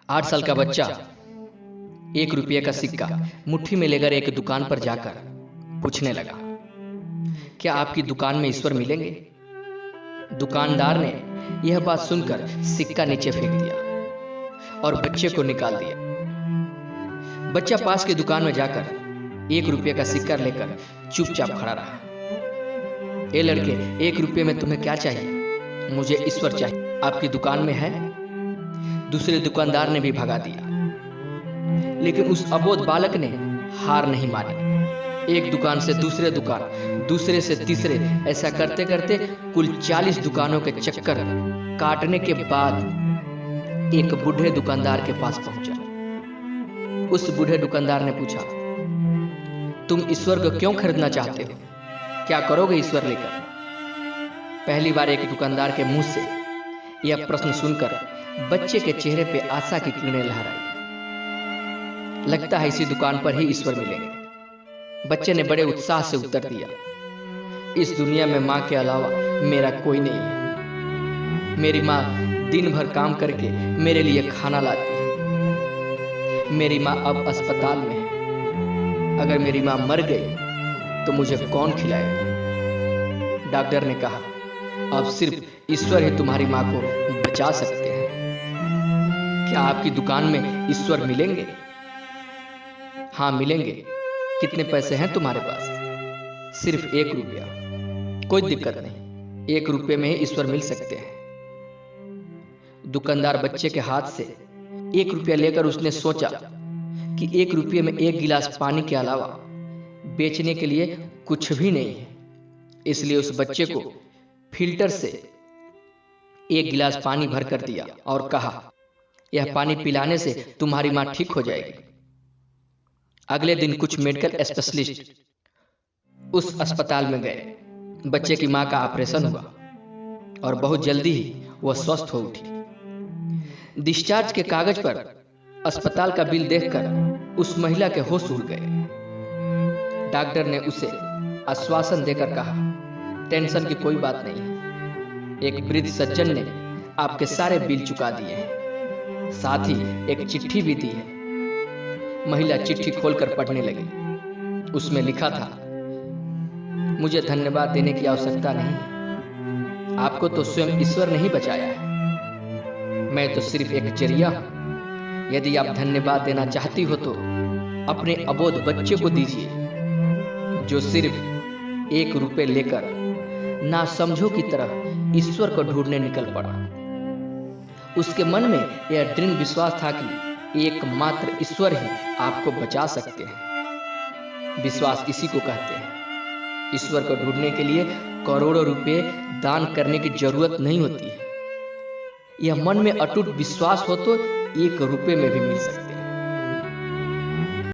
8 साल का बच्चा 1 रुपये का सिक्का मुट्ठी में लेकर एक दुकान पर जाकर पूछने लगा, क्या आपकी दुकान में ईश्वर मिलेंगे? दुकानदार ने यह बात सुनकर सिक्का नीचे फेंक दिया और बच्चे को निकाल दिया। बच्चा पास की दुकान में जाकर 1 रुपये का सिक्का लेकर चुपचाप खड़ा रहा। ए लड़के, 1 रुपये में तुम्हें क्या चाहिए? मुझे ईश्वर चाहिए। आपकी दुकान में है? दूसरे दुकानदार ने भी भगा दिया, लेकिन उस अबोध बालक ने हार नहीं मानी। एक दुकान से दूसरे दुकान, दूसरे से तीसरे, ऐसा करते करते कुल 40 दुकानों के चक्कर काटने के बाद एक बूढ़े दुकानदार के पास पहुंचा। उस बूढ़े दुकानदार ने पूछा, तुम ईश्वर को क्यों खरीदना चाहते हो? क्या करोगे ईश्वर लेकर? पहली बार एक दुकानदार के मुंह से यह प्रश्न सुनकर बच्चे के चेहरे पे आशा की किरणें लहराई। लगता है इसी दुकान पर ही ईश्वर मिलेंगे। बच्चे ने बड़े उत्साह से उत्तर दिया, इस दुनिया में मां के अलावा मेरा कोई नहीं है। मेरी मां दिन भर काम करके मेरे लिए खाना लाती है। मेरी मां अब अस्पताल में है। अगर मेरी मां मर गई तो मुझे कौन खिलाएगा? डॉक्टर ने कहा, अब सिर्फ ईश्वर ही तुम्हारी मां को बचा सकते हैं। क्या आपकी दुकान में ईश्वर मिलेंगे? हाँ, मिलेंगे। कितने पैसे हैं तुम्हारे पास? सिर्फ 1 रुपया। कोई दिक्कत नहीं, 1 रुपये में ही ईश्वर मिल सकते हैं। दुकानदार बच्चे के हाथ से 1 रुपया लेकर उसने सोचा कि 1 रुपये में 1 गिलास पानी के अलावा बेचने के लिए कुछ भी नहीं है। इसलिए उस बच्चे को फिल्टर से 1 गिलास पानी भर कर दिया और कहा, यह पानी पिलाने से तुम्हारी मां ठीक हो जाएगी। अगले दिन कुछ मेडिकल स्पेशलिस्ट उस अस्पताल में गए। बच्चे की मां का ऑपरेशन हुआ और बहुत जल्दी ही वह स्वस्थ हो उठी। डिस्चार्ज के कागज पर अस्पताल का बिल देखकर उस महिला के होश उड़ गए। डॉक्टर ने उसे आश्वासन देकर कहा, टेंशन की कोई बात नहीं है। एक वृद्ध सज्जन ने आपके सारे बिल चुका दिए हैं, साथ ही एक चिट्ठी भी दी है। महिला चिट्ठी खोलकर पढ़ने लगी। उसमें लिखा था, मुझे धन्यवाद देने की आवश्यकता नहीं। आपको तो स्वयं ईश्वर ने ही बचाया है। मैं तो सिर्फ एक जरिया हूं। यदि आप धन्यवाद देना चाहती हो तो अपने अबोध बच्चे को दीजिए, जो सिर्फ 1 रुपये लेकर नासमझों की तरह ईश्वर को ढूंढने निकल पड़ा। उसके मन में यह दृढ़ विश्वास था कि एकमात्र ईश्वर ही आपको बचा सकते हैं। विश्वास इसी को कहते हैं। ईश्वर को ढूंढने के लिए करोड़ों रुपए दान करने की जरूरत नहीं होती है। यह मन में अटूट विश्वास हो तो 1 रुपये में भी मिल सकते हैं।